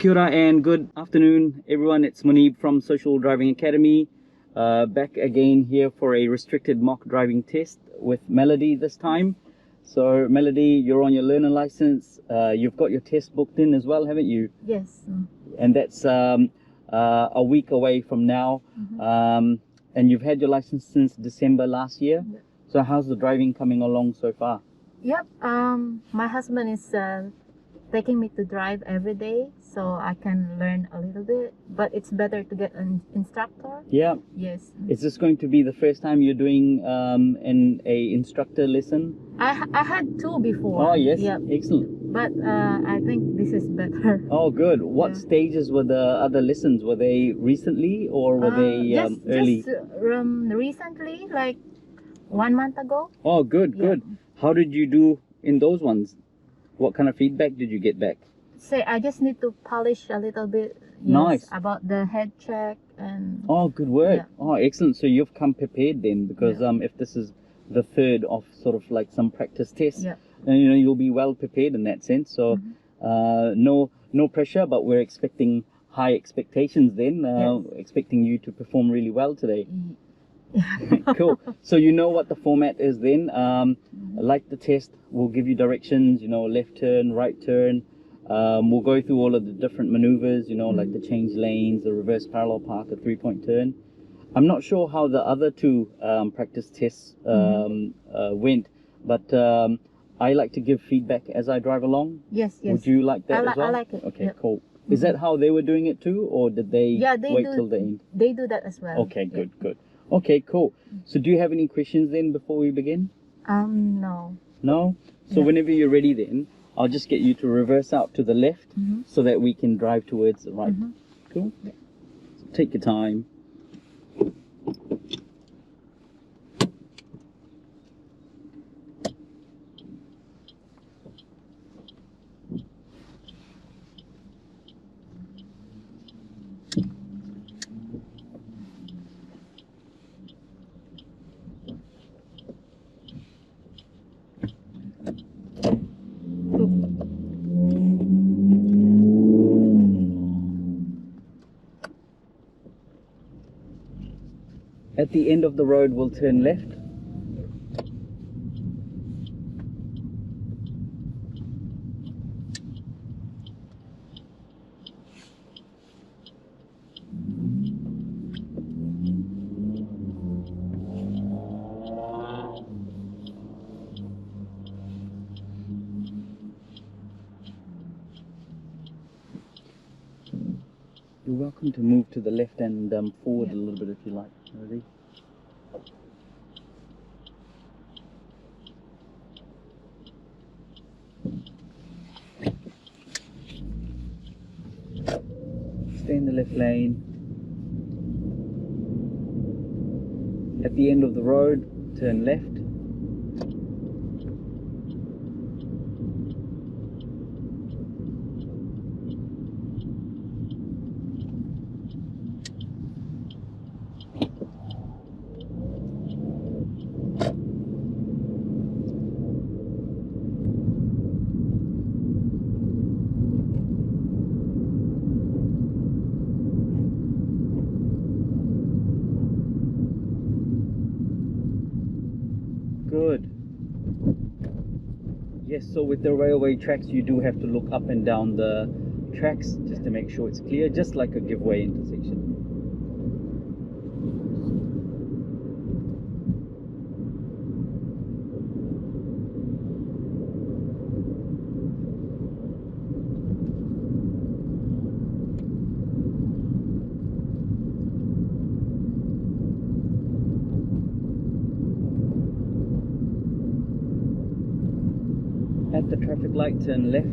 Kia ora and good afternoon, everyone. It's Munib from Social Driving Academy. Back again here for a restricted mock driving test with Melody this time. So, Melody, you're on your learner license. You've got your test booked in as well, haven't you? Yes. And that's a week away from now. And you've had your license since December last year. Yep. So, how's the driving coming along so far? Yep. My husband is taking me to drive every day, so I can learn a little bit. But it's better to get an instructor. Yeah. Yes. Is this going to be the first time you're doing a instructor lesson? I had two before. Oh, yes. Yep. Excellent. But I think this is better. Oh, good. What Yeah. stages were the other lessons? Were they recently or were they early? Just recently, like 1 month ago. Oh, good, Yeah. good. How did you do in those ones? What kind of feedback did you get back? Say, I just need to polish a little bit. Nice. About the head check and. Oh, good work. Yeah. Oh, excellent. So you've come prepared then, because Yeah. if this is the third of sort of like some practice tests, Yeah. then you'll be well prepared in that sense. So no pressure, but we're expecting high expectations then. Yes. Expecting you to perform really well today. Yeah. Cool. So you know what the format is then. Like the test, we'll give you directions, left turn, right turn. We'll go through all of the different maneuvers, like the change lanes, the reverse parallel park, a 3-point turn. I'm not sure how the other two practice tests went, but I like to give feedback as I drive along. Yes. Would you like that as well? I like it. Okay, Yep. cool. Is that how they were doing it too, or did they wait till the end? They do that as well. Okay, good, good. Okay, cool. So do you have any questions then before we begin? No. No? So Yeah. whenever you're ready then, I'll just get you to reverse out to the left so that we can drive towards the right. Cool? Yeah. So take your time. At the end of the road, we'll turn left. You're welcome to move to the left and forward a little bit if you like. Ready? Stay in the left lane. At the end of the road, turn left. Good. Yes, so with the railway tracks, you do have to look up and down the tracks just to make sure it's clear, just like a giveaway intersection. At the traffic light, turn left.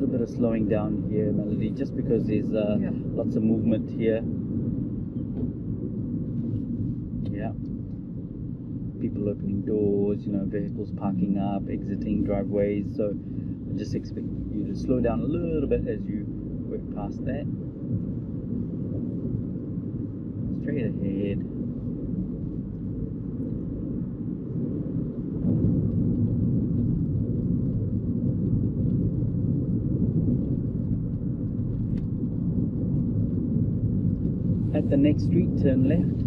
little bit of slowing down here, Melody, just because there's lots of movement here. Yeah. People opening doors, you know, vehicles parking up, exiting driveways. So I just expect you to slow down a little bit as you work past that. Straight ahead. At the next street, turn left.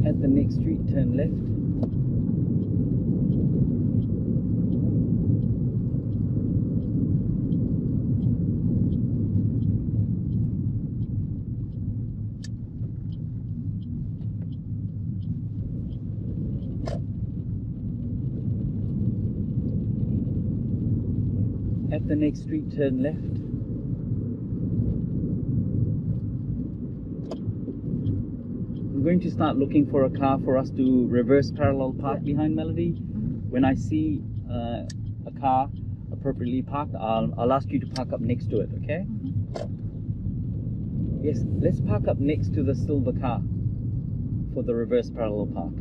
At the next street, turn left. At the next street, turn left. I'm going to start looking for a car for us to reverse parallel park behind, Melody. When I see a car appropriately parked, I'll ask you to park up next to it, okay? Yes, let's park up next to the silver car for the reverse parallel park.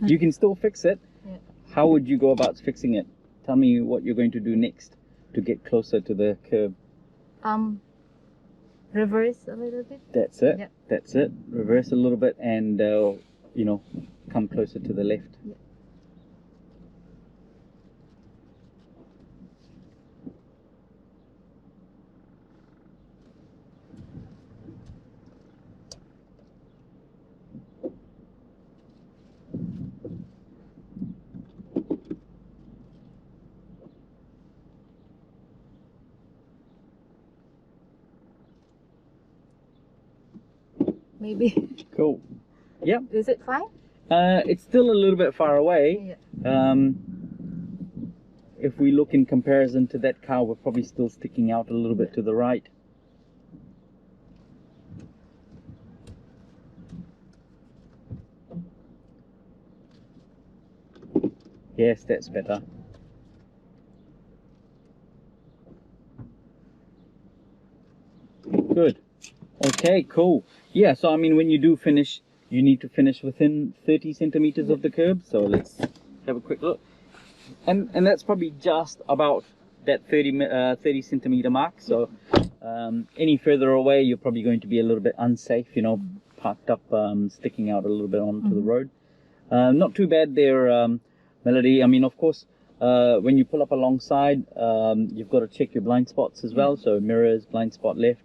You can still fix it. Yeah. How would you go about fixing it? Tell me what you're going to do next to get closer to the curb. Reverse a little bit. That's it. Yeah. That's it. Reverse a little bit and you know, come closer to the left. Yeah. Maybe. Cool. Yep. Is it fine? It's still a little bit far away. Yeah. If we look in comparison to that car, we're probably still sticking out a little bit to the right. Yes, that's better. Good. Okay, cool. Yeah, so I mean, when you do finish, you need to finish within 30 centimeters of the curb. So let's have a quick look. And that's probably just about that 30 centimeter mark. So any further away, you're probably going to be a little bit unsafe, you know, parked up, sticking out a little bit onto the road. Not too bad there, Melody. I mean, of course, when you pull up alongside, you've got to check your blind spots as well. So mirrors, blind spot left.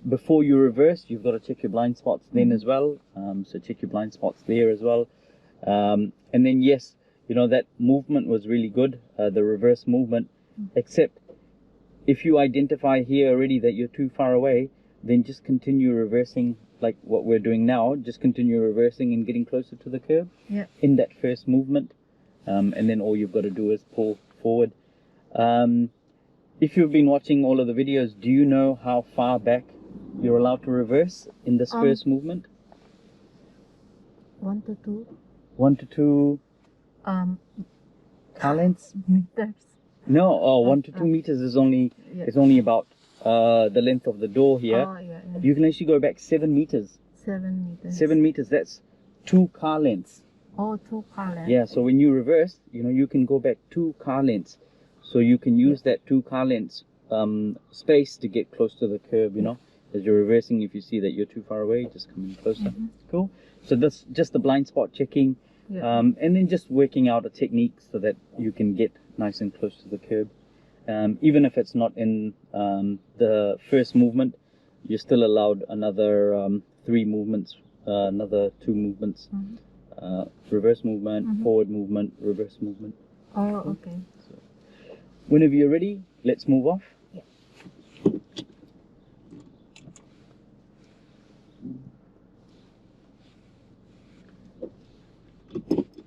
Before you reverse, you've got to check your blind spots then as well. So check your blind spots there as well. And then yes, you know, that movement was really good, the reverse movement, except if you identify here already that you're too far away, then just continue reversing like what we're doing now. Just continue reversing and getting closer to the curb in that first movement. And then all you've got to do is pull forward. If you've been watching all of the videos, do you know how far back you're allowed to reverse in this first movement? 1 to 2 1 to 2 um car lengths? meters. No, 1 to 2 meters is only Yeah. is only about the length of the door here. Oh, yeah, yeah. You can actually go back 7 meters. 7 meters. 7 meters, that's 2 car lengths. Oh, 2 car lengths. Yeah, so when you reverse, you know, you can go back 2 car lengths. So you can use that 2 car lengths space to get close to the curb, you know. As you're reversing, if you see that you're too far away, just come in closer. Cool. So that's just the blind spot checking. Yeah. And then just working out a technique so that you can get nice and close to the curb. Even if it's not in the first movement, you're still allowed another 3 movements, another 2 movements. Reverse movement, forward movement, reverse movement. Oh, okay. So, whenever you're ready, let's move off. Yeah.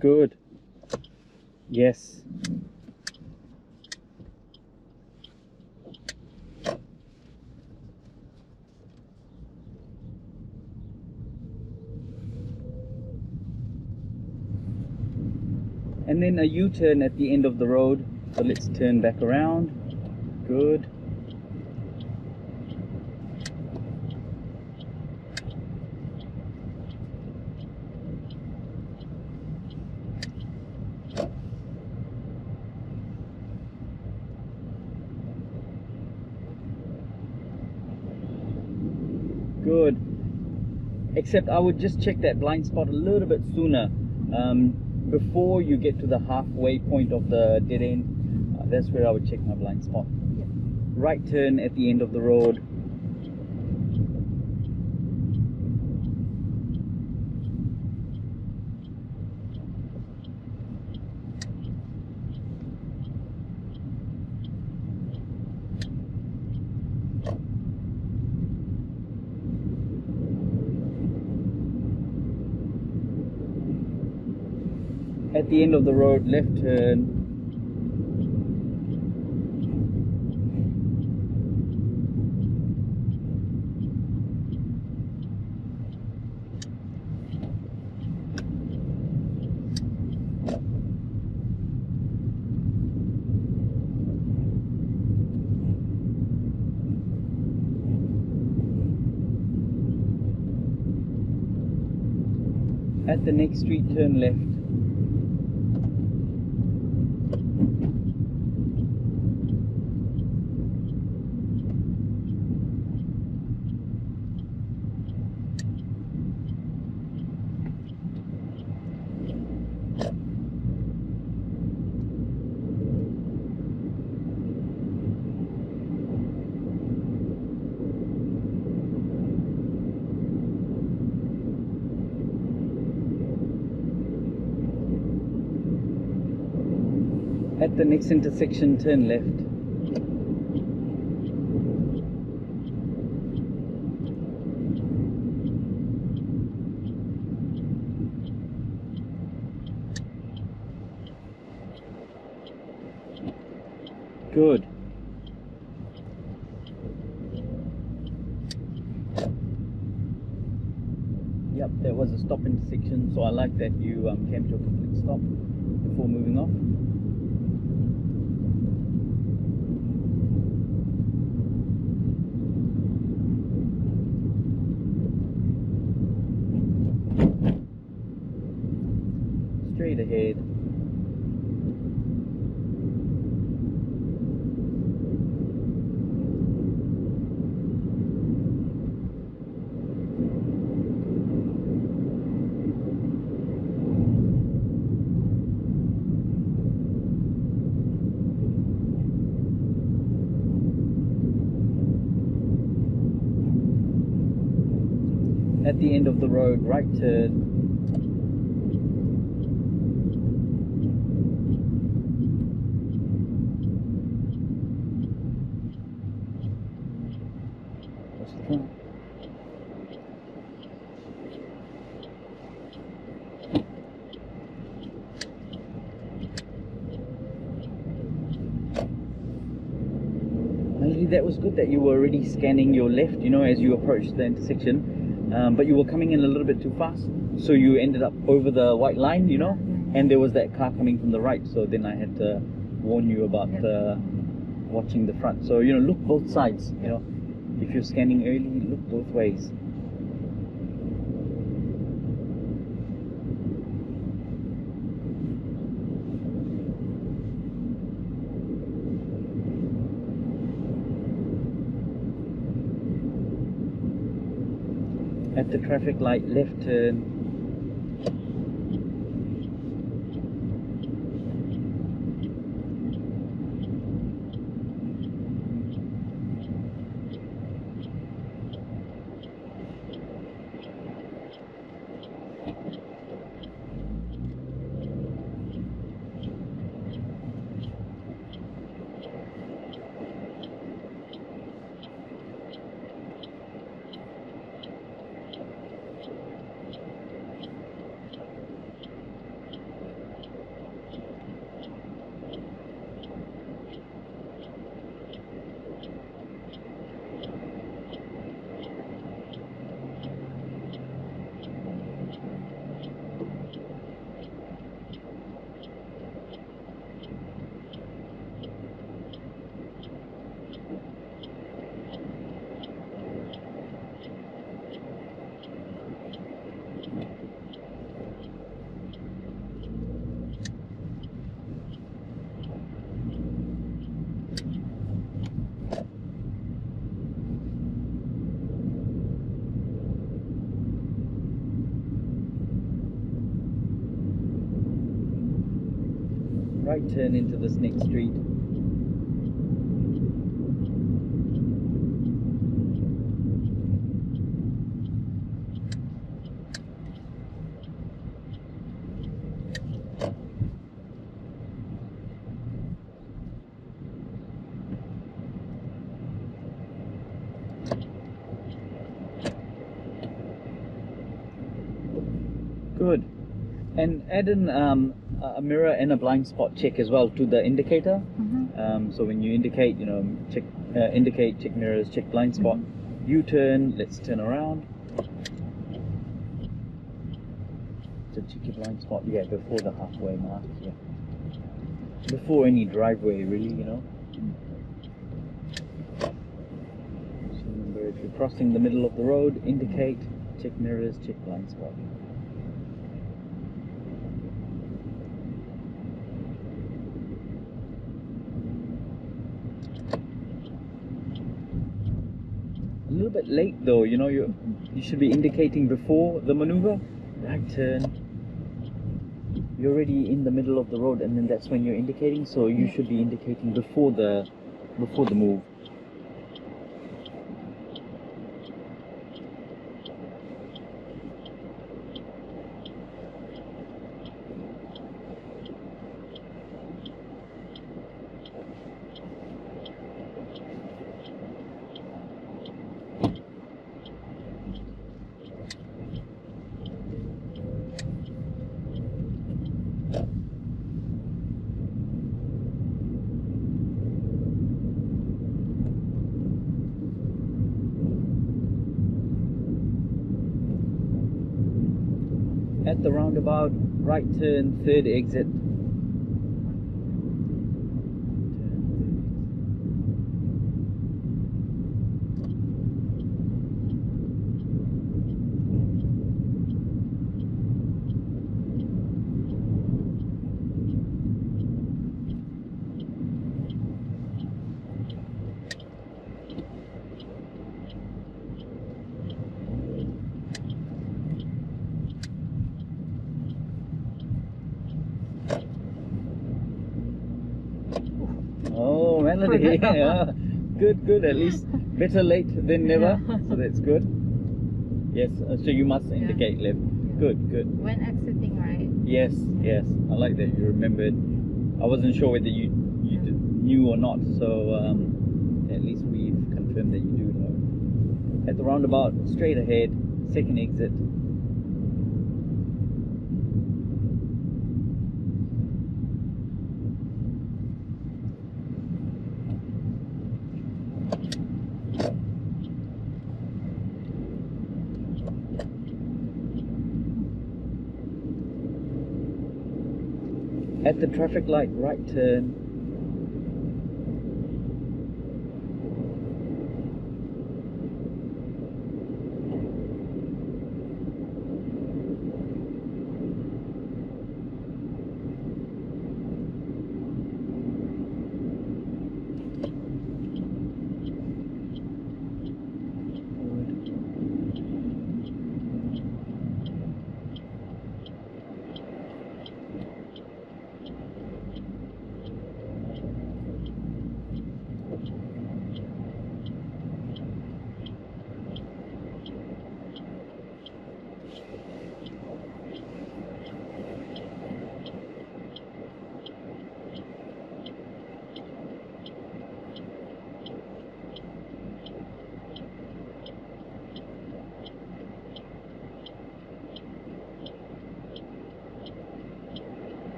Good. Yes. And then a U-turn at the end of the road. So let's turn back around. Good. Good. Except I would just check that blind spot a little bit sooner. Before you get to the halfway point of the dead end, that's where I would check my blind spot. Yeah. Right turn at the end of the road. At the end of the road, left turn. At the next street, turn left. At the next intersection, turn left. Good. Yep, that was a stop intersection, so I like that you came to a complete stop before moving off. Straight ahead. At the end of the road, right turn. What's the front? Actually, that was good that you were already scanning your left, you know, as you approached the intersection. But you were coming in a little bit too fast. So you ended up over the white line, you know, Yeah. and there was that car coming from the right. So then I had to warn you about Yeah. watching the front. So you know, look both sides. You know, if you're scanning early, look both ways. At the traffic light, left turn. Right turn into this next street. Good. And add in a mirror and a blind spot check as well to the indicator. So when you indicate, you know, check indicate, check mirrors, check blind spot. U-turn. Let's turn around. So check your blind spot. Yeah, before the halfway mark. Yeah. Before any driveway, really, you know. So remember, if you're crossing the middle of the road, indicate, check mirrors, check blind spot. A little bit late though, you know, you should be indicating before the maneuver. Right turn. You're already in the middle of the road, and then that's when you're indicating. So you should be indicating before the move. At the roundabout, right turn, third exit. Oh, Melody. Yeah. Good. At least better late than never. Yeah. So that's good. Yes. So you must indicate left. Good. When exiting, right? Yes. I like that you remembered. I wasn't sure whether you knew or not. So at least we've confirmed that you do know. At the roundabout, straight ahead, second exit. At the traffic light, right turn.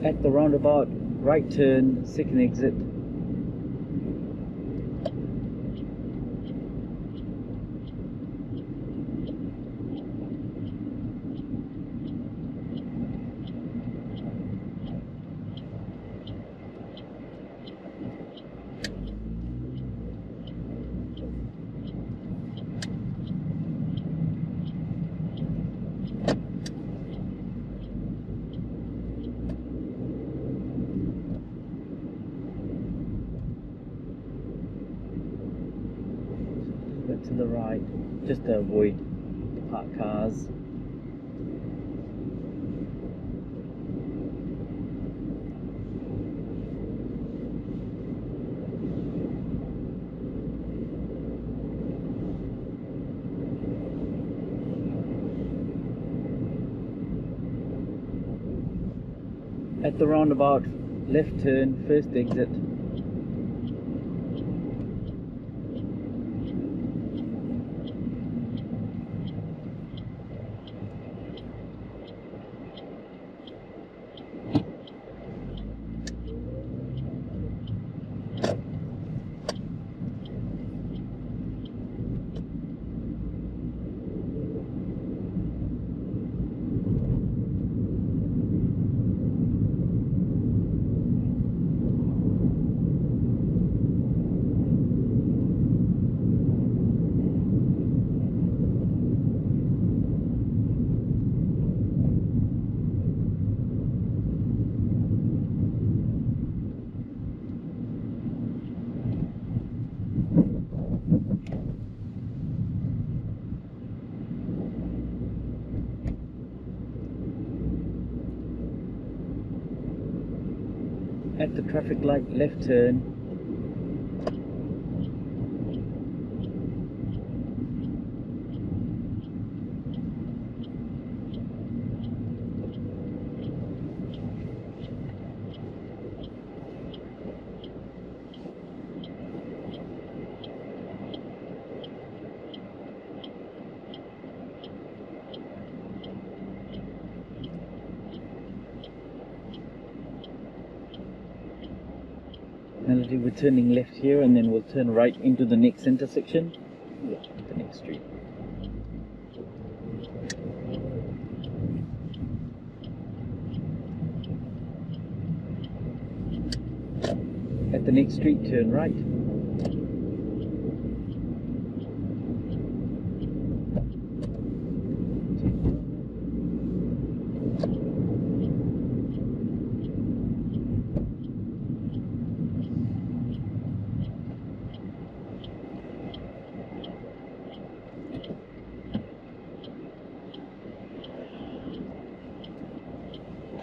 At the roundabout, right turn, second exit. To the right, just to avoid parked cars. At the roundabout, left turn, first exit. At the traffic light, left turn. Melody, we're turning left here and then we'll turn right into the next intersection, the next street. At the next street, turn right.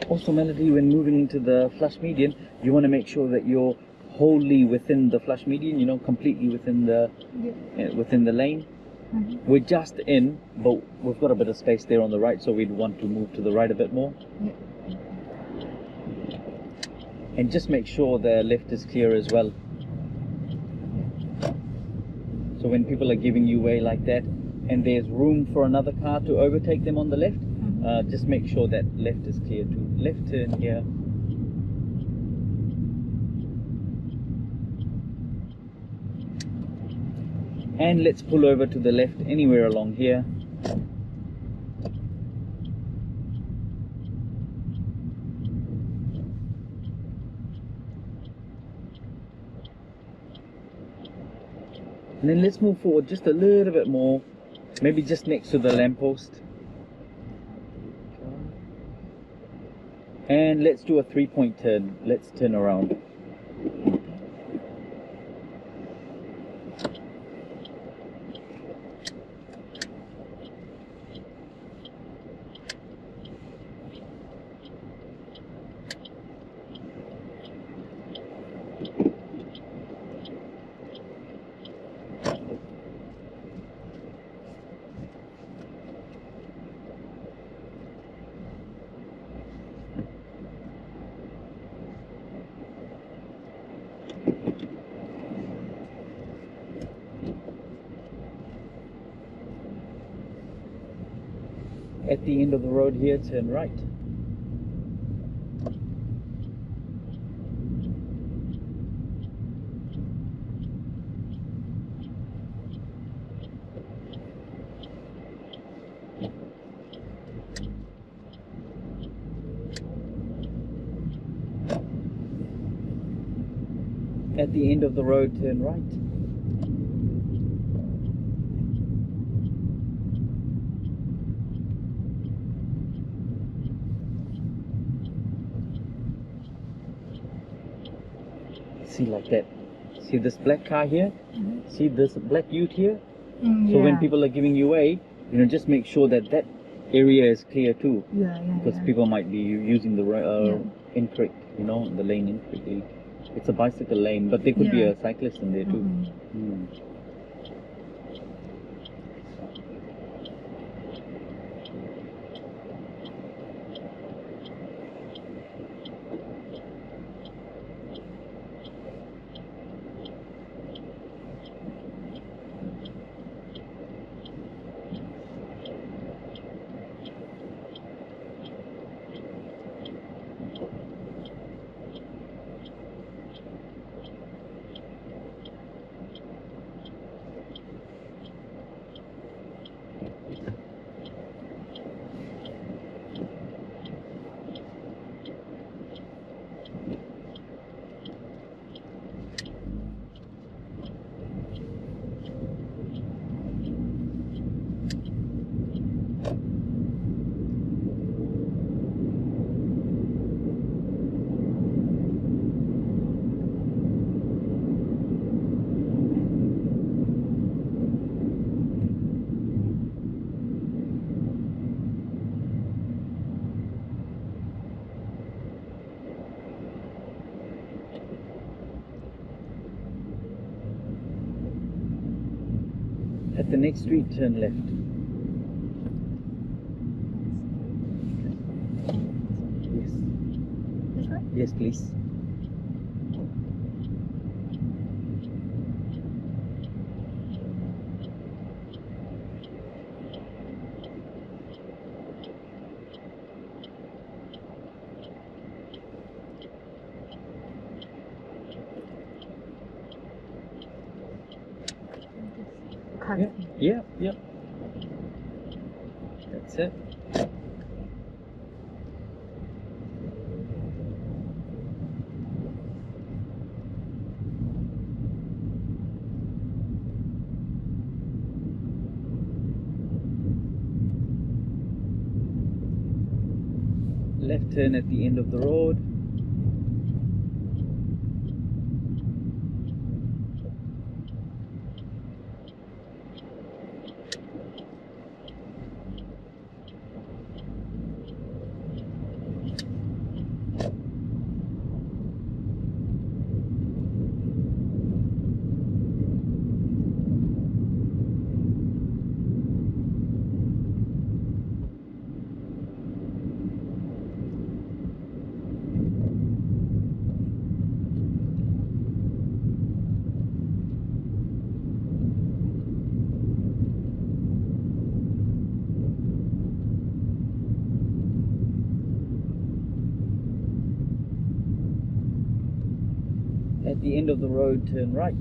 Also, Melody, when moving into the flush median, you want to make sure that you're wholly within the flush median, you know, completely within the lane. Mm-hmm. We're just in, but we've got a bit of space there on the right, so we'd want to move to the right a bit more. Yeah. And just make sure the left is clear as well. So when people are giving you way like that, and there's room for another car to overtake them on the left, just make sure that left is clear too. Left turn here. And let's pull over to the left anywhere along here. And then let's move forward just a little bit more, maybe just next to the lamppost. And let's do a 3-point turn. Let's turn around. At the end of the road here, turn right. At the end of the road, turn right. See, like that. See this black car here? See this black ute here? So when people are giving you way, just make sure that that area is clear too. Because people might be using the incorrect, the lane incorrectly. It's a bicycle lane, but there could be a cyclist in there too. At the next street, turn left. Yes. This one? Yes, please. Yeah. That's it. Left turn at the end of the road. At the end of the road, turn right.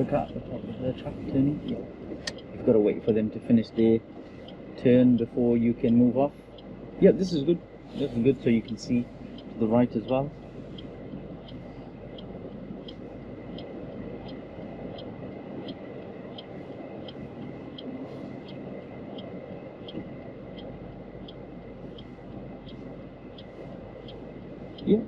the car, the top of the truck turning. Yeah. You've got to wait for them to finish their turn before you can move off. Yeah, this is good. This is good, so you can see to the right as well. Yeah.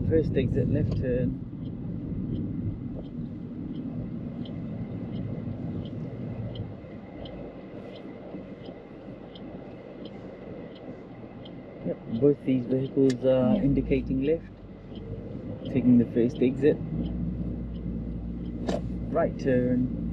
First exit, left turn. Yep, both these vehicles are indicating left. Taking the first exit. Right turn.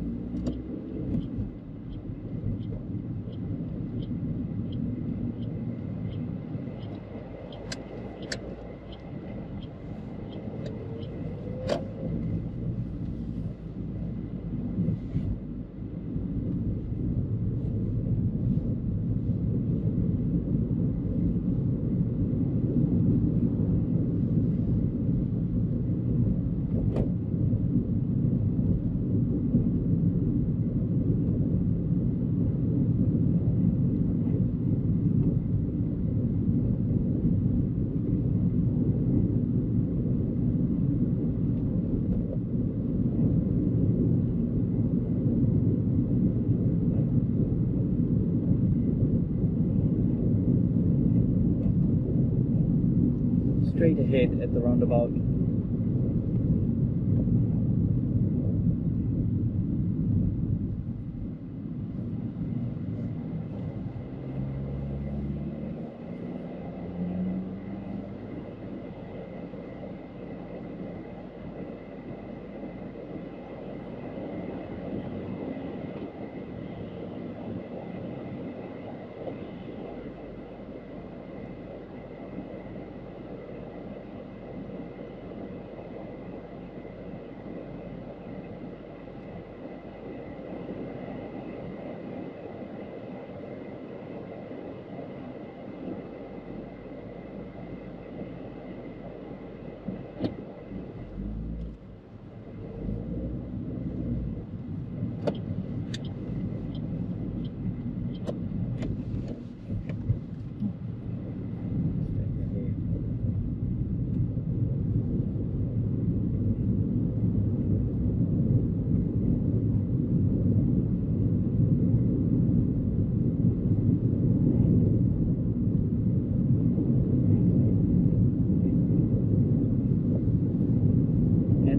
Straight ahead at the roundabout.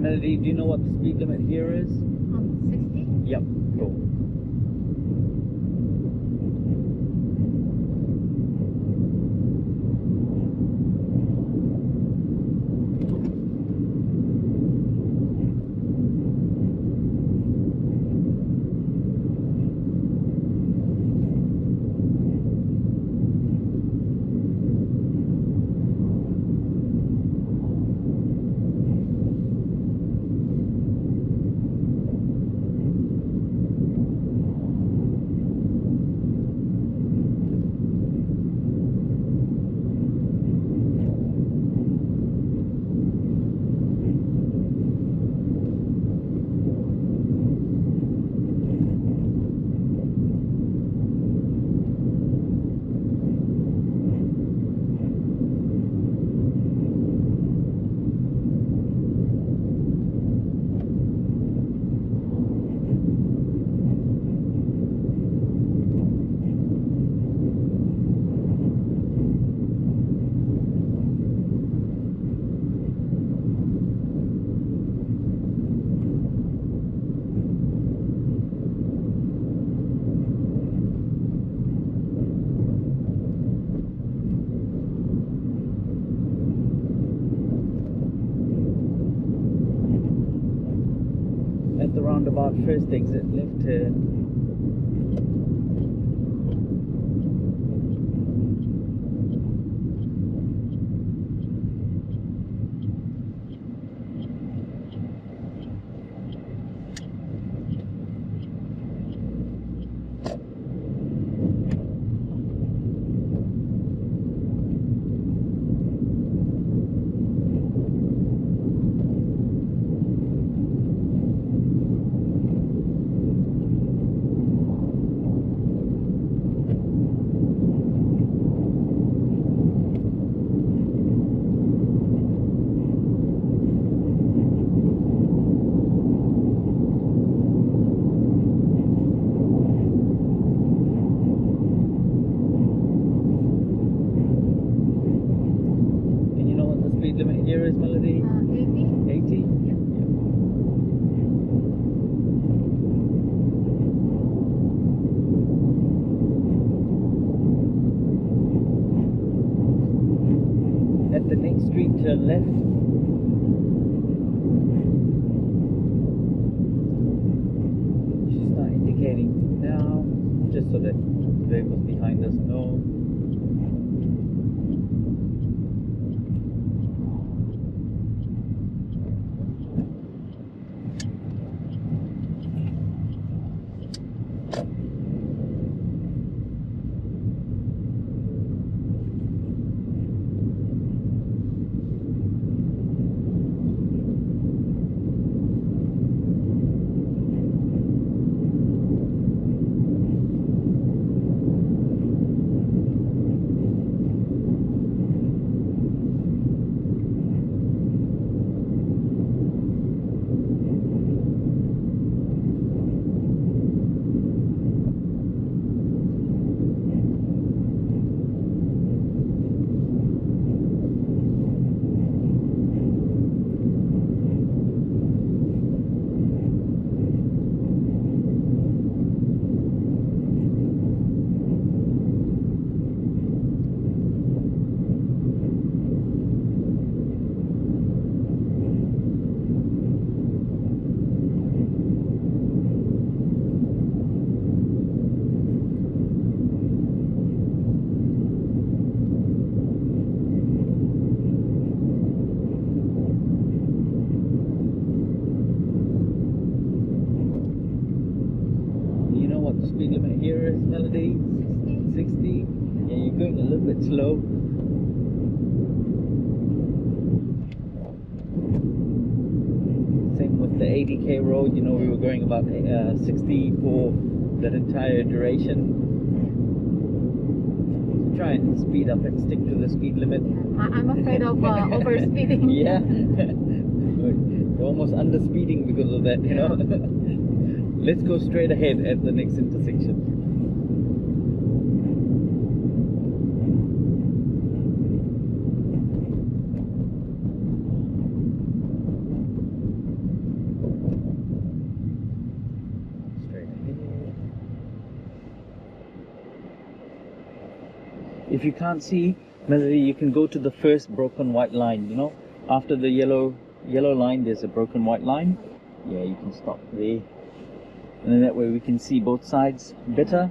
Melody, do you know what the speed limit here is? 60? Yep, cool. the roundabout, first exit, left turn. Here is Melody. 80. 80? Yeah. At the next street, turn left. You should start indicating now, just so that vehicles behind us know. Speed limit here is Melody 60. Yeah, you're going a little bit slow. Same with the 80k road, you know, we were going about 60 for that entire duration. So try and speed up and stick to the speed limit. I'm afraid of overspeeding. Yeah. You're almost under speeding because of that, you know. Let's go straight ahead at the next intersection. Straight ahead. If you can't see, Melody, you can go to the first broken white line, you know. After the yellow line, there's a broken white line. Yeah, you can stop there. And then that way we can see both sides better.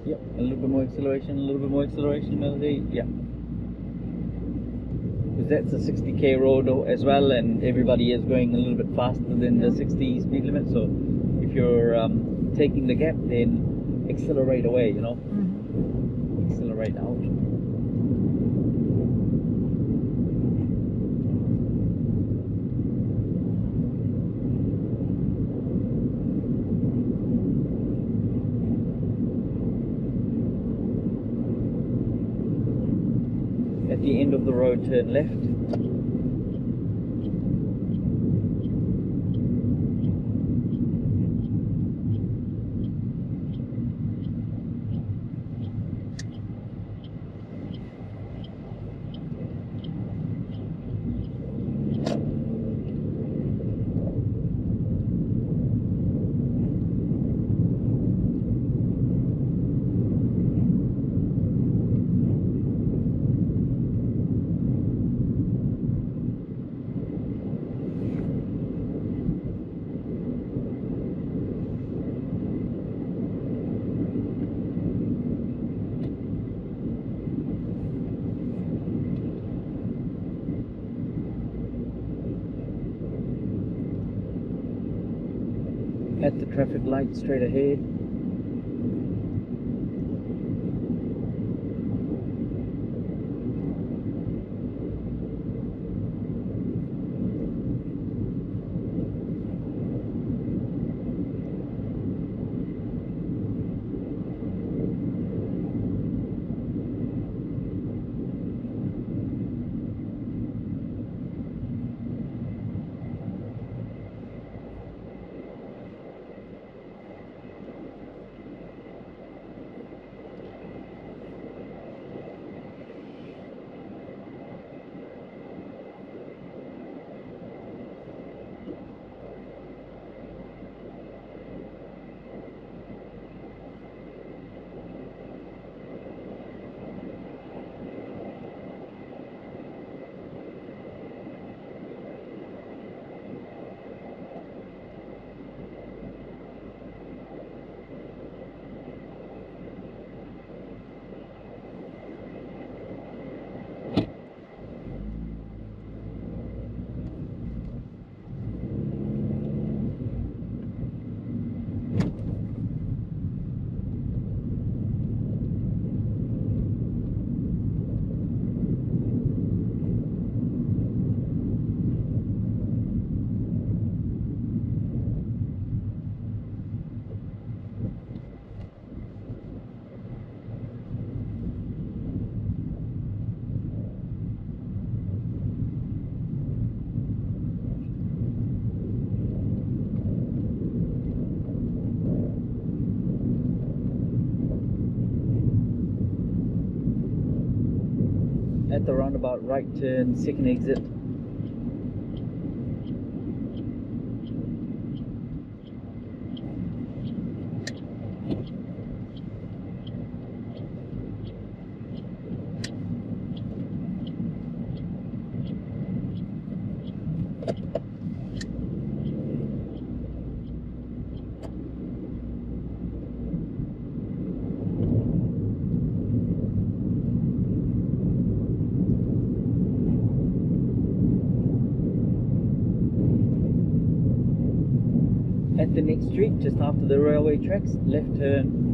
Yep, a little bit more acceleration, Melody. Yeah. Because that's a 60k road as well, and everybody is going a little bit faster than the 60 speed limit. So if you're taking the gap, then accelerate away, you know. Accelerate out. At the end of the road, turn left. At the traffic light straight ahead. At the roundabout, right turn, second exit. At the next street, just after the railway tracks, left turn.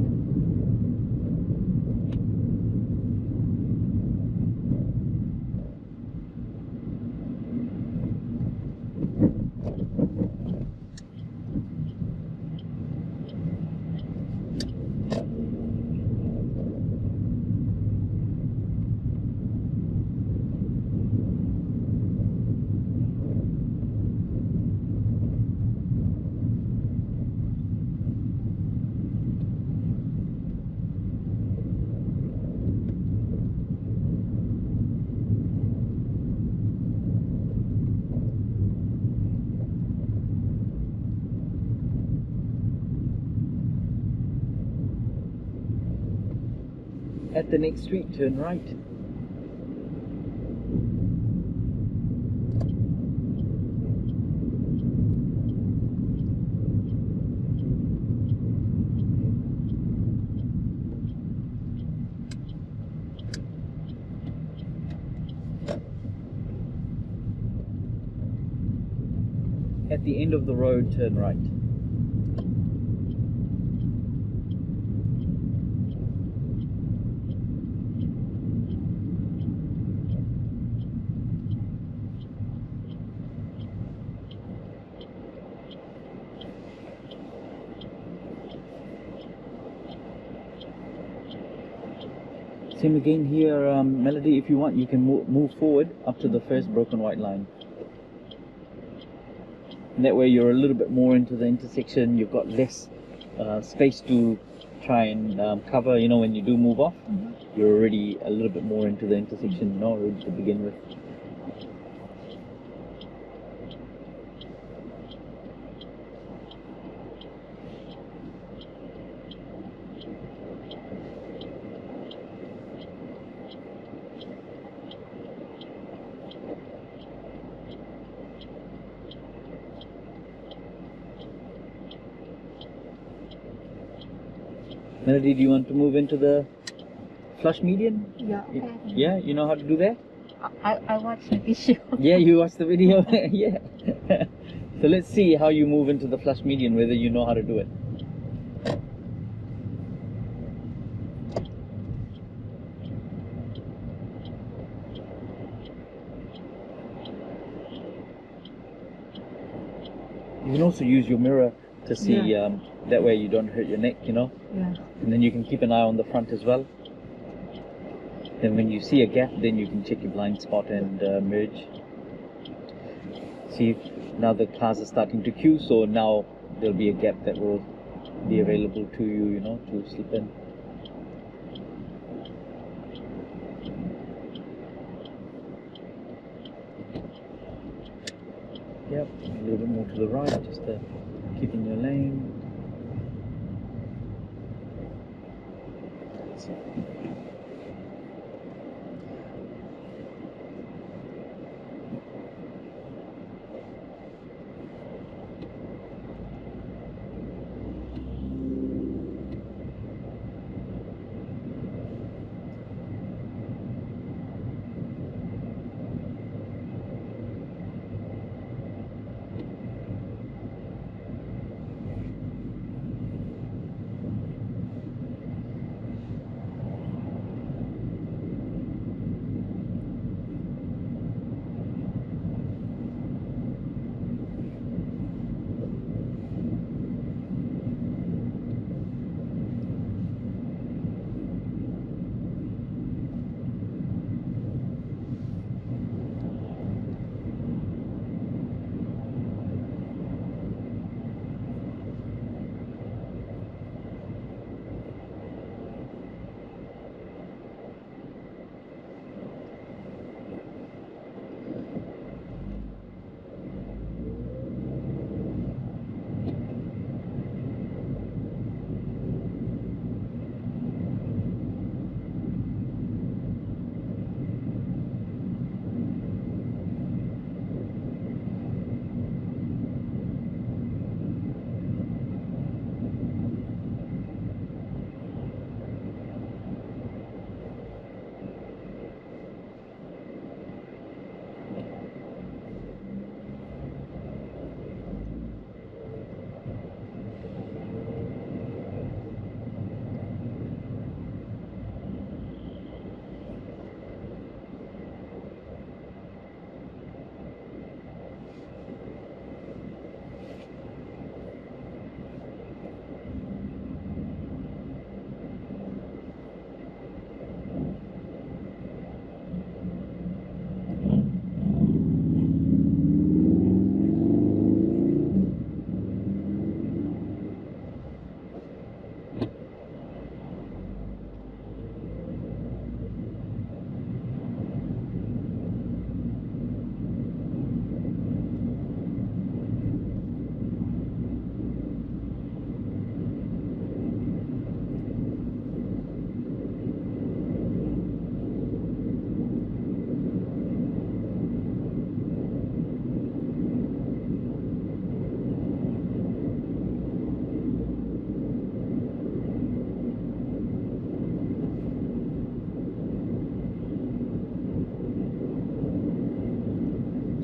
At the next street, turn right. At the end of the road, turn right. Same again here, Melody, if you want, you can move forward up to the first broken white line. And that way you're a little bit more into the intersection, you've got less space to try and cover, you know, when you do move off. You're already a little bit more into the intersection, not already to begin with. Melody, do you want to move into the flush median? Yeah, okay. Yeah, you know how to do that? I watched the video. Yeah, you watched the video? Yeah. So let's see how you move into the flush median, whether you know how to do it. You can also use your mirror to see, that way you don't hurt your neck, you know. Yeah. And then you can keep an eye on the front as well. Then when you see a gap, then you can check your blind spot and merge. See, now the cars are starting to queue, so now there'll be a gap that will be available to you, you know, to slip in. Yep, a little bit more to the right, just to keep in your lane.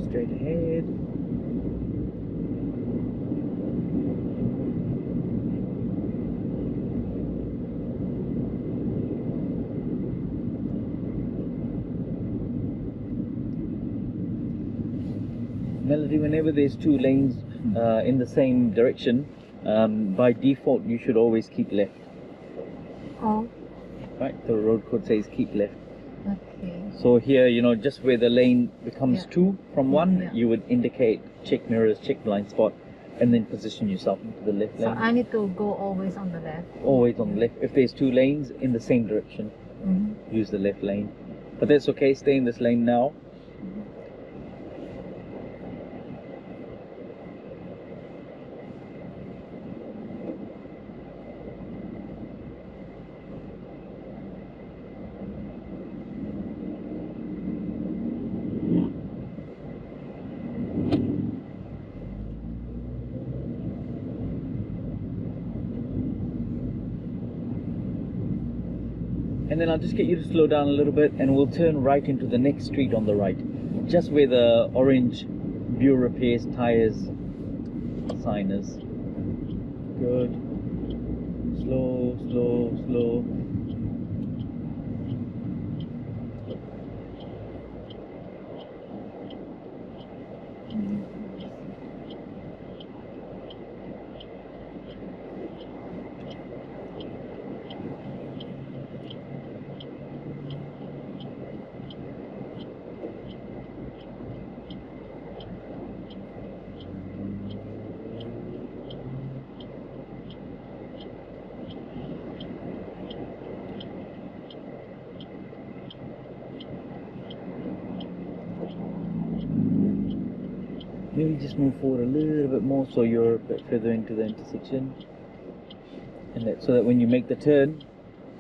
Straight ahead. Melody, whenever there's two lanes in the same direction, by default you should always keep left. Oh, Right? The road code says keep left. okay. So here, you know, just where the lane becomes two from one, Yeah. you would indicate check mirrors, check blind spot, and then position yourself into the left So lane. I need to go always on the left. Always on the left. If there's two lanes in the same direction, use the left lane. But that's okay, stay in this lane now. And then I'll just get you to slow down a little bit and we'll turn right into the next street on the right. Just where the orange Bureau repairs tires sign is. Good. Slow, slow, slow. Maybe just move forward a little bit more so you're a bit further into the intersection. And so that when you make the turn,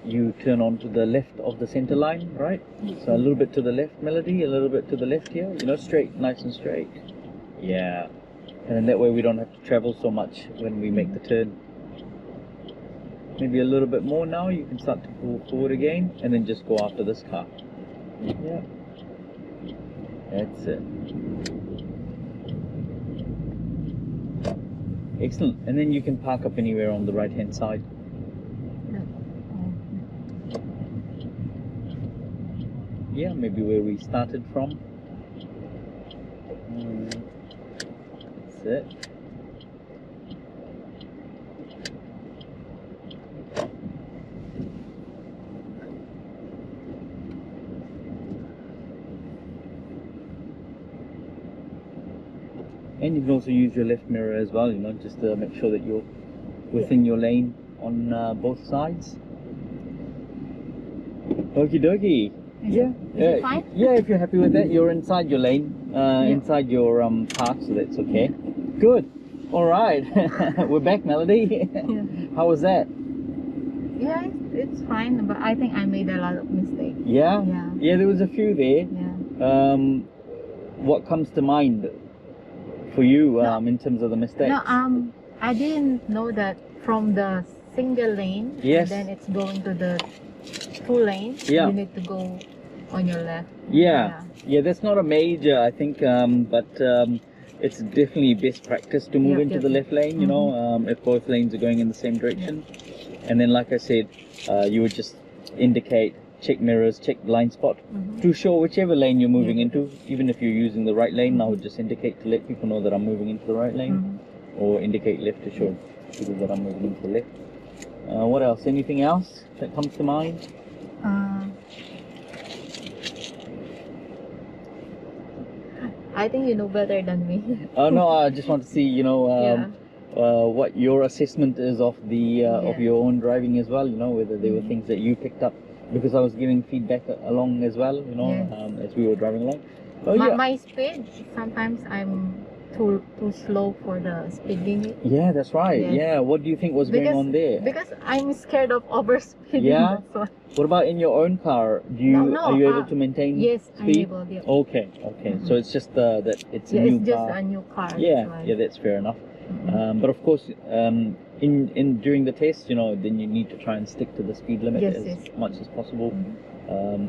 you turn onto the left of the center line, right? So a little bit to the left, Melody, a little bit to the left here, you know, straight, nice and straight. Yeah. And then that way we don't have to travel so much when we make the turn. Maybe a little bit more now, you can start to pull forward again and then just go after this car. Yeah. That's it. Excellent. And then you can park up anywhere on the right hand side. Yeah, maybe where we started from. That's it. And you can also use your left mirror as well, you know, just to make sure that you're within your lane on both sides. Okie dokie. Yeah. Is it fine? Yeah, if you're happy with that, you're inside your lane, inside your park, so that's okay. Good. All right. We're back, Melody. Yeah. How was that? Yeah, it's fine, but I think I made a lot of mistakes. Yeah? Yeah. Yeah, there was a few there. Yeah. What comes to mind for you in terms of the mistakes? No, I didn't know that from the single lane, Yes. and then it's going to the two lanes. Yeah. You need to go on your left. Yeah, that's not a major, I think, but it's definitely best practice to move into the left lane, you know, if both lanes are going in the same direction. And then, like I said, you would just indicate, check mirrors, check blind spot to show whichever lane you're moving into. Even if you're using the right lane, I would just indicate to let people know that I'm moving into the right lane, or indicate left to show people that I'm moving into the left. What else? Anything else that comes to mind? I think you know better than me. Oh no, I just want to see, you know, what your assessment is of the of your own driving as well. You know, whether there were things that you picked up, because I was giving feedback along as well. You know, as we were driving along. Oh, my speed, sometimes I'm too slow for the speed limit. Yeah, that's right. Yes. Yeah, what do you think was going on there? Because I'm scared of overspeeding. Yeah. That's why. What about in your own car? Do you are you able to maintain yes, speed? I'm able. Yeah. Okay. So it's just that it's a new it's just car. a new car. Yeah, that's fair enough. But of course, in during the test, you know, then you need to try and stick to the speed limit as much as possible.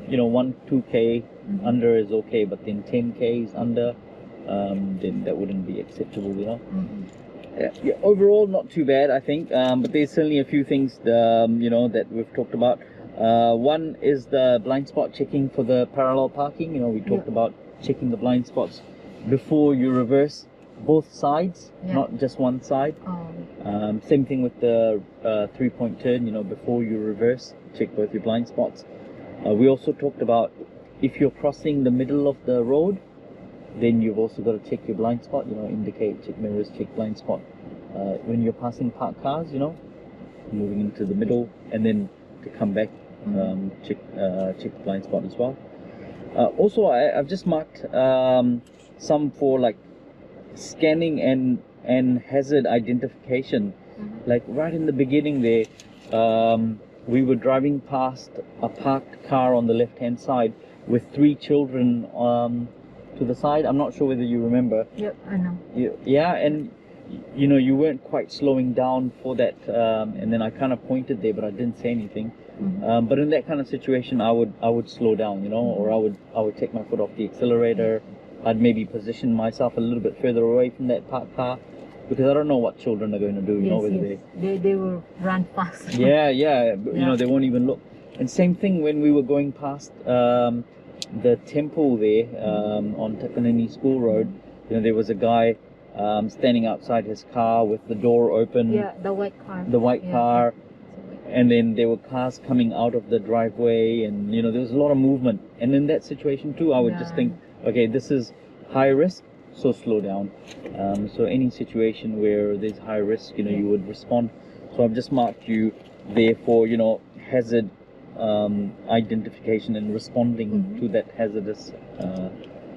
You know, 1-2k under is okay, but then 10k is under, then that wouldn't be acceptable, you know. Yeah, overall, not too bad, I think. But there's certainly a few things, you know, that we've talked about. One is the blind spot checking for the parallel parking. You know, we talked about checking the blind spots before you reverse both sides, not just one side. Same thing with the 3-point turn. You know, before you reverse, check both your blind spots. We also talked about if you're crossing the middle of the road, then you've also got to check your blind spot. You know, indicate, check mirrors, check blind spot. When you're passing parked cars, you know, moving into the middle, and then to come back, check the blind spot as well. Also, I've just marked some for like scanning and hazard identification. Like right in the beginning there, we were driving past a parked car on the left hand side with 3 children to the side. I'm not sure whether you remember. Yep, I know. Yeah, and you know, you weren't quite slowing down for that, and then I kind of pointed there, but I didn't say anything. But in that kind of situation, I would slow down, you know, or I would take my foot off the accelerator. I'd maybe position myself a little bit further away from that parked car, because I don't know what children are going to do, you know, Yes, whether yes. They will run fast. yeah, you know, Yeah. they won't even look. And same thing when we were going past the temple there on Takanini School Road. You know, there was a guy standing outside his car with the door open. Yeah, the white car. The white Yeah, car, yeah. and then there were cars coming out of the driveway, and you know, there was a lot of movement. And in that situation too, I would just Yeah. think, okay, this is high risk, so slow down. So any situation where there's high risk, you know, you would respond. So I've just marked you there for, you know, hazard identification and responding to that hazardous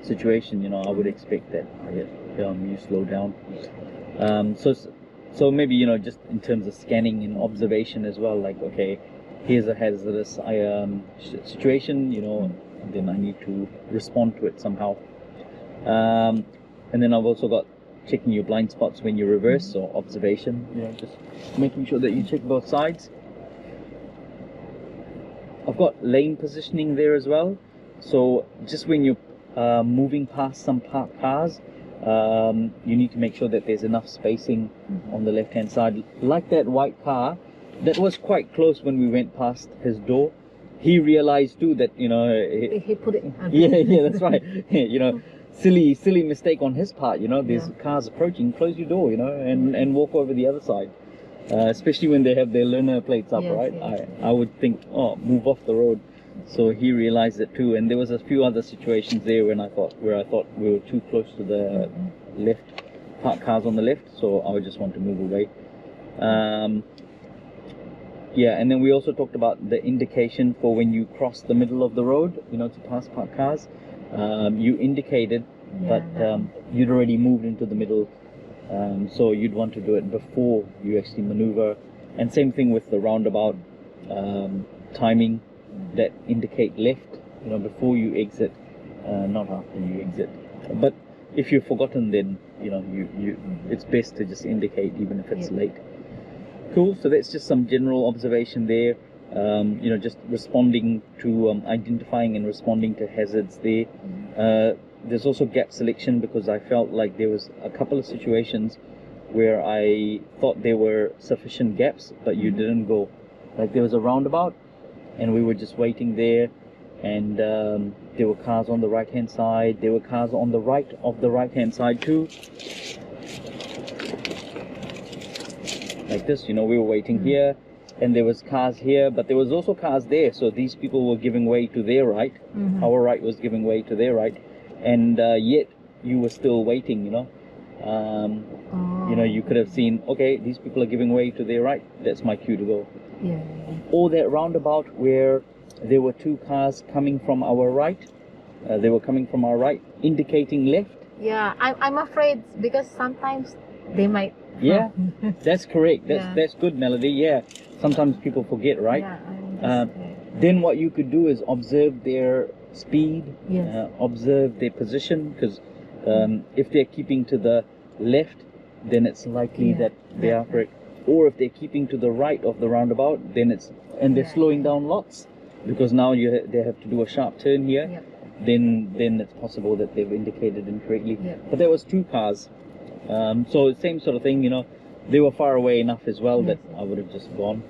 situation. You know, I would expect that you slow down. So maybe, you know, just in terms of scanning and observation as well, like, okay, here's a hazardous situation, you know, then I need to respond to it somehow. And then I've also got checking your blind spots when you reverse, or observation, you know, just making sure that you check both sides. I've got lane positioning there as well. So just when you're moving past some parked cars, you need to make sure that there's enough spacing on the left hand side. Like that white car, that was quite close when we went past his door. He realized too that, you know, He put it. yeah, that's right. You know, silly mistake on his part. You know, there's cars approaching. Close your door, you know, and walk over the other side. Especially when they have their learner plates up, Yes, right? yes. I would think, oh, move off the road. So he realized it too, and there was a few other situations there where I thought we were too close to the left, parked cars on the left, so I would just want to move away. Yeah, and then we also talked about the indication for when you cross the middle of the road, you know, to pass parked cars. You indicated, but you'd already moved into the middle, so you'd want to do it before you actually maneuver. And same thing with the roundabout timing, that indicate left, you know, before you exit, not after you exit. But if you've forgotten, then you know it's best to just indicate even if it's late. Cool. So that's just some general observation there. You know, just responding to identifying and responding to hazards there. There's also gap selection, because I felt like there was a couple of situations where I thought there were sufficient gaps, but you didn't go. Like there was a roundabout, and we were just waiting there, and there were cars on the right hand side, there were cars on the right of the right hand side too, like this, you know, we were waiting here, and there was cars here, but there was also cars there, so these people were giving way to their right, our right was giving way to their right, and yet you were still waiting, you know. You know, you could have seen, okay, these people are giving way to their right, that's my cue to go. Yeah. Or that roundabout where there were two cars coming from our right, indicating left. Yeah, I'm afraid because sometimes they might. Yeah, that's correct. Yeah. That's good, Melody. Yeah, sometimes people forget, right? Yeah, Then what you could do is observe their speed, Yes. observe their position, because if they're keeping to the left, then it's likely that they are correct. Or if they're keeping to the right of the roundabout, then they're slowing down lots, because now they have to do a sharp turn here. Yep. Then it's possible that they've indicated incorrectly. Yep. But there was two cars, so same sort of thing, you know. They were far away enough as well that I would have just gone.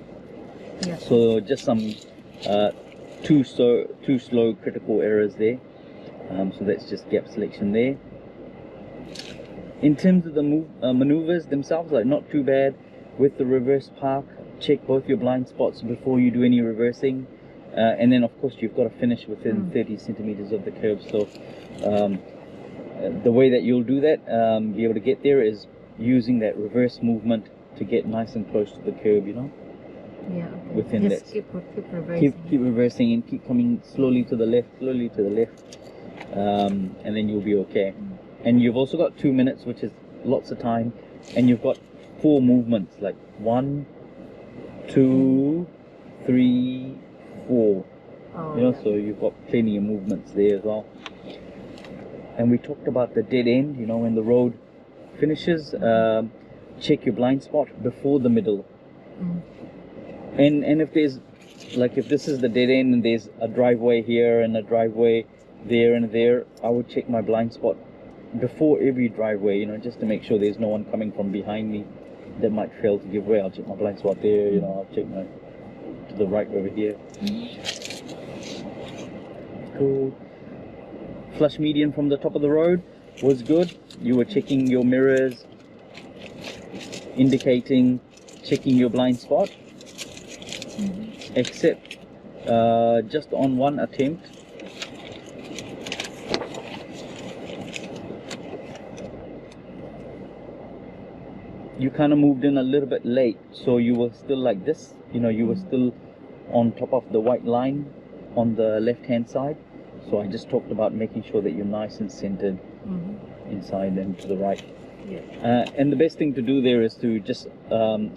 Yeah. So just some two slow critical errors there. So that's just gap selection there. In terms of the maneuvers themselves, like not too bad. With the reverse park, check both your blind spots before you do any reversing, and then of course you've got to finish within 30 centimeters of the curb. So the way that you'll do that, be able to get there, is using that reverse movement to get nice and close to the curb, you know. Yeah. Within Just that, keep reversing. keep reversing and keep coming slowly to the left, and then you'll be okay. And you've also got 2 minutes, which is lots of time, and you've got 4 movements, like 1, 2, 3, 4. Oh, You know, so you've got plenty of movements there as well. And we talked about the dead end, you know, when the road finishes, check your blind spot before the middle. And if there's, like if this is the dead end and there's a driveway here and a driveway there and there, I would check my blind spot before every driveway, you know, just to make sure there's no one coming from behind me that might fail to give way. I'll check my blind spot there, you know, I'll check my to the right over here. Cool. Flush median from the top of the road was good. You were checking your mirrors, indicating, checking your blind spot, except just on one attempt. You kind of moved in a little bit late, so you were still like this, you know, you were still on top of the white line on the left hand side. So I just talked about making sure that you're nice and centered inside and to the right. And the best thing to do there is to just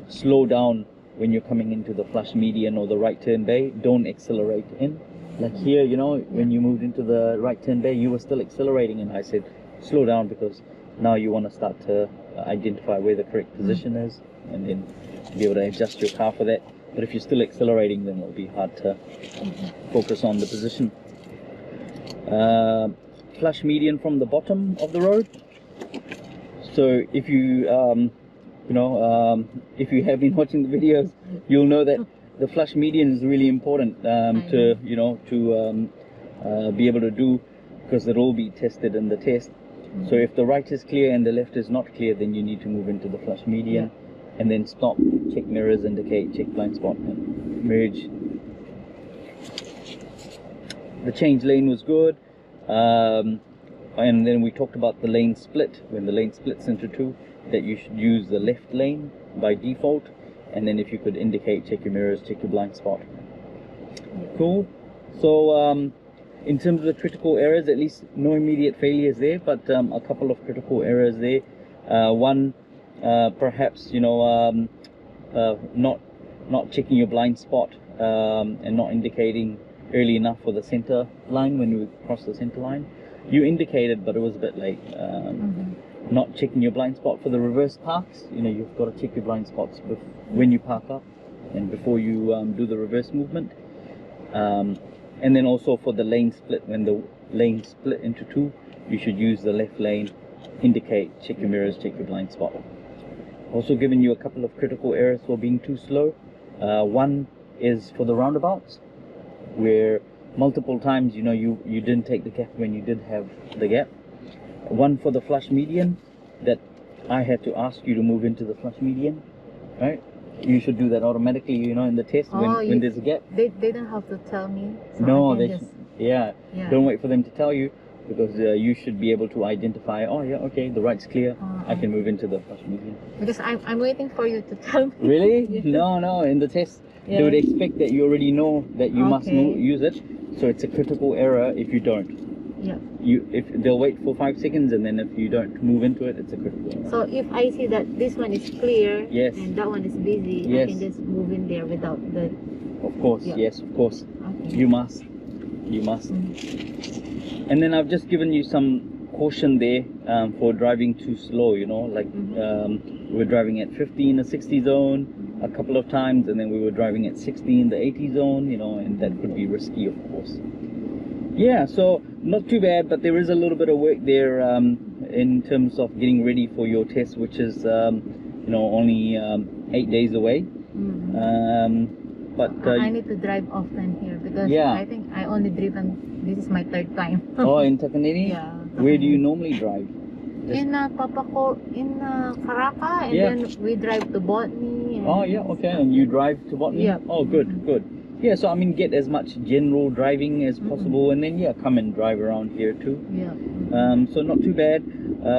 slow down when you're coming into the flush median or the right turn bay. Don't accelerate in. Like here, you know, when you moved into the right turn bay, you were still accelerating, and I said slow down, because now you want to start to identify where the correct position is, and then be able to adjust your car for that. But if you're still accelerating, then it'll be hard to focus on the position. Flush median from the bottom of the road. So if you if you have been watching the videos, you'll know that the flush median is really important to be able to do, because it'll all be tested in the test. So if the right is clear and the left is not clear, then you need to move into the flush median, and then stop, check mirrors, indicate, check blind spot, and merge. The change lane was good, and then we talked about the lane split. When the lane splits into two, that you should use the left lane by default, and then if you could indicate, check your mirrors, check your blind spot. Cool. So in terms of the critical errors, at least no immediate failures there, but a couple of critical errors there. One, perhaps, you know, not checking your blind spot and not indicating early enough for the center line. When you cross the center line, you indicated, but it was a bit late. Not checking your blind spot for the reverse parks. You know, you've got to check your blind spots when you park up and before you do the reverse movement. And then also for the lane split, when the lane split into two, you should use the left lane, indicate, check your mirrors, check your blind spot. Also given you a couple of critical errors for being too slow. One is for the roundabouts, where multiple times, you know, you didn't take the gap when you did have the gap. One for the flush median, that I had to ask you to move into the flush median, right? You should do that automatically, you know, in the test when there's a gap. They don't have to tell me. So No, I can they just, yeah. Don't wait for them to tell you, because you should be able to identify, oh yeah, okay, the right's clear, I can move into the flush median. Because I'm waiting for you to tell me. Really? Yeah. No, in the test they would expect that you already know that you must use it, so it's a critical error if you don't. Yeah. If they'll wait for 5 seconds, and then if you don't move into it, it's a critical error. So if I see that this one is clear, Yes. and that one is busy, Yes. I can just move in there without the. Of course, yes, of course. Okay. You must. And then I've just given you some caution there for driving too slow, you know, like we're driving at 50 in the 60 zone a couple of times, and then we were driving at 60 in the 80 zone, you know, and that could be risky, of course. Yeah, so not too bad, but there is a little bit of work there in terms of getting ready for your test, which is you know, only 8 days away. But I need to drive often here, because I think I only driven, this is my third time. Oh, in Takanini? Yeah. Where do you normally drive? In Papaco, in Caraca, and then we drive to Botany. And Oh yeah, okay, and you drive to Botany? Yeah. Oh, good. Yeah, so I mean, get as much general driving as possible, and then come and drive around here too. Yeah. So not too bad.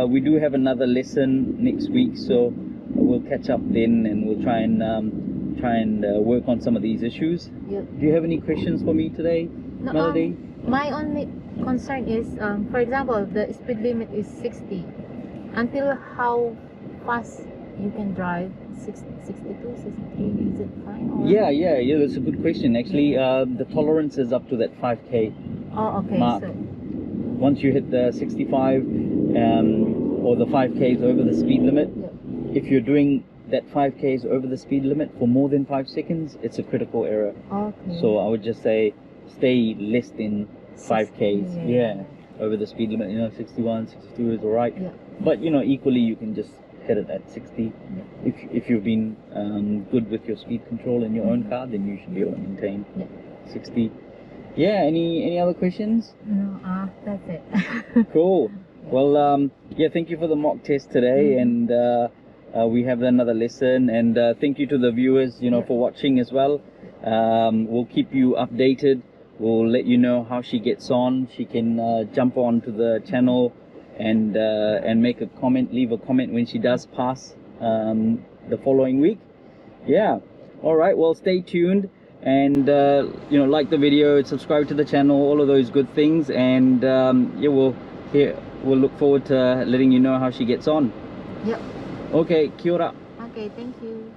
We do have another lesson next week, so we'll catch up then, and we'll try and work on some of these issues. Yeah. Do you have any questions for me today, No, Melody? my only concern is, for example, the speed limit is 60. Until how fast you can drive? 62, 63, is it fine? Or? Yeah, that's a good question. Actually, the tolerance is up to that 5K Oh, okay. mark. So, Once you hit the 65 or the 5Ks over the speed limit, if you're doing that 5Ks over the speed limit for more than 5 seconds, it's a critical error. okay. So I would just say stay less than 5Ks. Yeah. over the speed limit. 61, 62 is alright. Yeah. But equally you can just hit it at 60. If you've been good with your speed control in your own car, then you should be able to maintain 60. Yeah. Any other questions? No, that's it. Cool. Well, yeah, thank you for the mock test today, and we have another lesson, and thank you to the viewers, for watching as well. We'll keep you updated. We'll let you know how she gets on. She can jump on to the channel and make a comment, leave a comment when she does pass the following week. Yeah. All right. Well, stay tuned, and like the video, subscribe to the channel, all of those good things, and yeah, we'll look forward to letting you know how she gets on. Yep. Okay. Kia ora. Okay, thank you.